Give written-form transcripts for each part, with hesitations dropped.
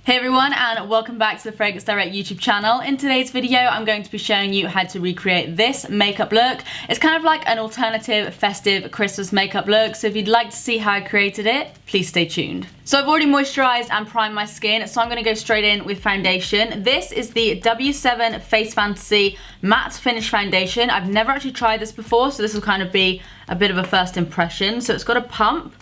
Hey everyone, and welcome back to the Fragrance Direct YouTube channel. In today's video, I'm going to be showing you how to recreate this makeup look. It's kind of like an alternative festive Christmas makeup look, so if you'd like to see how I created it, please stay tuned. So I've already moisturized and primed my skin, so I'm going to go straight in with foundation. This is the W7 Face Fantasy Matte Finish Foundation. I've never actually tried this before, so this will kind of be a bit of a first impression. So it's got a pump.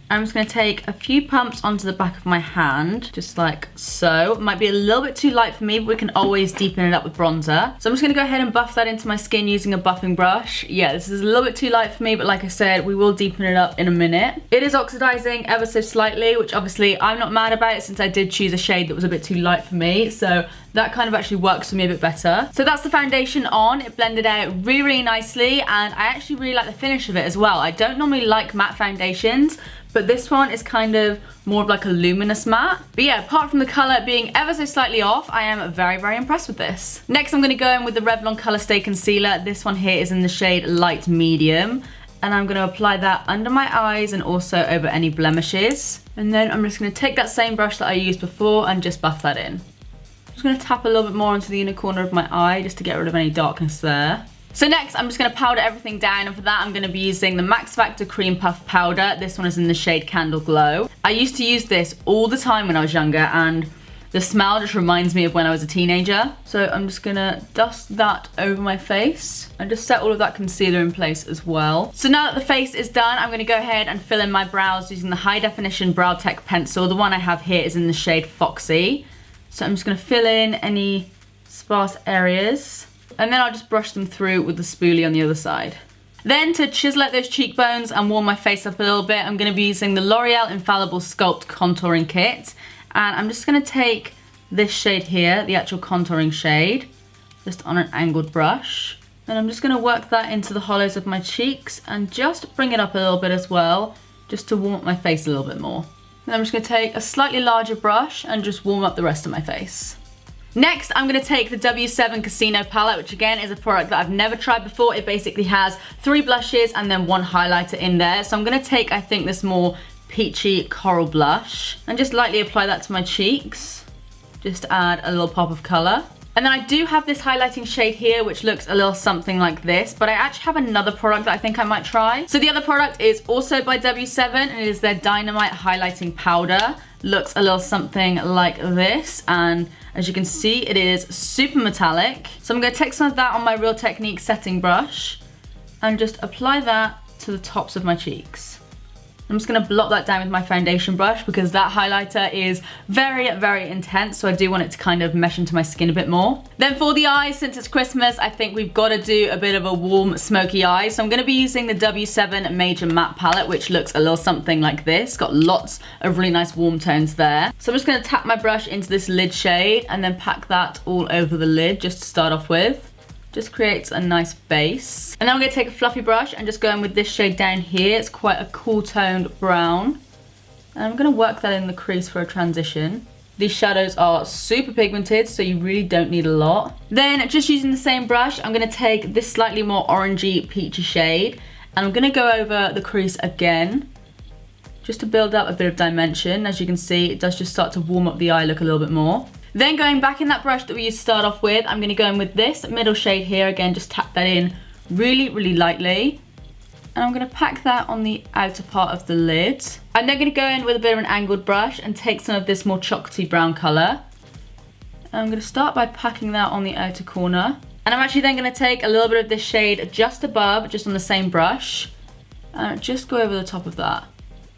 I'm just going to take a few pumps onto the back of my hand, just like so. It might be a little bit too light for me, but we can always deepen it up with bronzer. So I'm just going to go ahead and buff that into my skin using a buffing brush. Yeah, this is a little bit too light for me, but like I said, we will deepen it up in a minute. It is oxidizing ever so slightly, which obviously I'm not mad about since I did choose a shade that was a bit too light for me. So that kind of actually works for me a bit better. So that's the foundation on. It blended out really, really nicely, and I actually really like the finish of it as well. I don't normally like matte foundations, but this one is kind of more of like a luminous matte. But yeah, apart from the colour being ever so slightly off, I am very, very impressed with this. Next, I'm going to go in with the Revlon Colour Stay Concealer. This one here is in the shade Light Medium. And I'm going to apply that under my eyes and also over any blemishes. And then I'm just going to take that same brush that I used before and just buff that in. I'm just going to tap a little bit more into the inner corner of my eye just to get rid of any darkness there. So next, I'm just going to powder everything down, and for that I'm going to be using the Max Factor Cream Puff Powder. This one is in the shade Candle Glow. I used to use this all the time when I was younger, and the smell just reminds me of when I was a teenager. So I'm just going to dust that over my face and just set all of that concealer in place as well. So now that the face is done, I'm going to go ahead and fill in my brows using the High Definition Brow Tech Pencil. The one I have here is in the shade Foxy. So I'm just going to fill in any sparse areas, and then I'll just brush them through with the spoolie on the other side. Then to chisel out those cheekbones and warm my face up a little bit, I'm going to be using the L'Oreal Infallible Sculpt Contouring Kit. And I'm just going to take this shade here, the actual contouring shade, just on an angled brush. And I'm just going to work that into the hollows of my cheeks and just bring it up a little bit as well, just to warm up my face a little bit more. Then I'm just going to take a slightly larger brush and just warm up the rest of my face. Next, I'm going to take the W7 Casino palette, which again is a product that I've never tried before. It basically has 3 blushes and then 1 highlighter in there. So I'm going to take, I think, this more peachy coral blush and just lightly apply that to my cheeks, just to add a little pop of colour. And then I do have this highlighting shade here, which looks a little something like this, but I actually have another product that I think I might try. So the other product is also by W7, and it is their Dynamite Highlighting Powder. Looks a little something like this, and as you can see, it is super metallic. So I'm going to take some of that on my Real Technique setting brush and just apply that to the tops of my cheeks. I'm just going to blot that down with my foundation brush because that highlighter is very, very intense, so I do want it to kind of mesh into my skin a bit more. Then for the eyes, since it's Christmas, I think we've got to do a bit of a warm, smoky eye. So I'm going to be using the W7 Major Matte Palette, which looks a little something like this. Got lots of really nice warm tones there. So I'm just going to tap my brush into this lid shade and then pack that all over the lid just to start off with. Just creates a nice base. And then I'm going to take a fluffy brush and just go in with this shade down here. It's quite a cool toned brown. And I'm going to work that in the crease for a transition. These shadows are super pigmented, so you really don't need a lot. Then just using the same brush, I'm going to take this slightly more orangey peachy shade. And I'm going to go over the crease again, just to build up a bit of dimension. As you can see, it does just start to warm up the eye look a little bit more. Then going back in that brush that we used to start off with, I'm going to go in with this middle shade here. Again, just tap that in really, really lightly. And I'm going to pack that on the outer part of the lid. I'm then going to go in with a bit of an angled brush and take some of this more chocolatey brown colour. And I'm going to start by packing that on the outer corner. And I'm actually then going to take a little bit of this shade just above, just on the same brush. And just go over the top of that,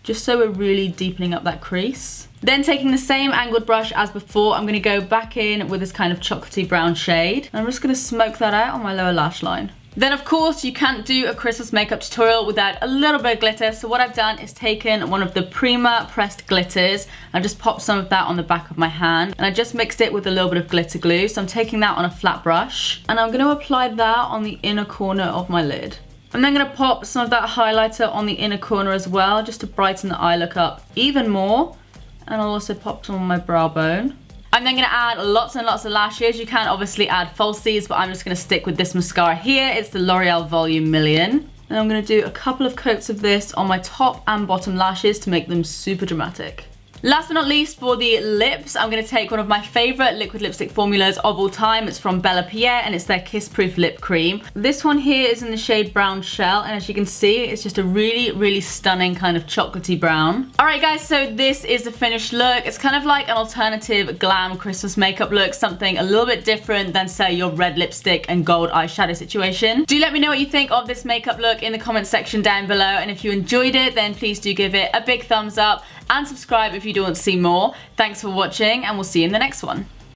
just so we're really deepening up that crease. Then taking the same angled brush as before, I'm going to go back in with this kind of chocolatey brown shade. And I'm just going to smoke that out on my lower lash line. Then of course you can't do a Christmas makeup tutorial without a little bit of glitter. So what I've done is taken one of the Prima pressed glitters and just popped some of that on the back of my hand. And I just mixed it with a little bit of glitter glue. So I'm taking that on a flat brush and I'm going to apply that on the inner corner of my lid. I'm then going to pop some of that highlighter on the inner corner as well, just to brighten the eye look up even more. And I'll also pop some on my brow bone. I'm then going to add lots and lots of lashes. You can obviously add falsies, but I'm just going to stick with this mascara here. It's the L'Oreal Volume Million. And I'm going to do a couple of coats of this on my top and bottom lashes to make them super dramatic. Last but not least, for the lips, I'm going to take one of my favourite liquid lipstick formulas of all time. It's from Bella Pierre and it's their Kiss Proof Lip Cream. This one here is in the shade Brown Shell, and as you can see, it's just a really, really stunning kind of chocolatey brown. Alright guys, so this is the finished look. It's kind of like an alternative glam Christmas makeup look, something a little bit different than, say, your red lipstick and gold eyeshadow situation. Do let me know what you think of this makeup look in the comment section down below, and if you enjoyed it, then please do give it a big thumbs up and subscribe if you do want to see more. Thanks for watching, and we'll see you in the next one.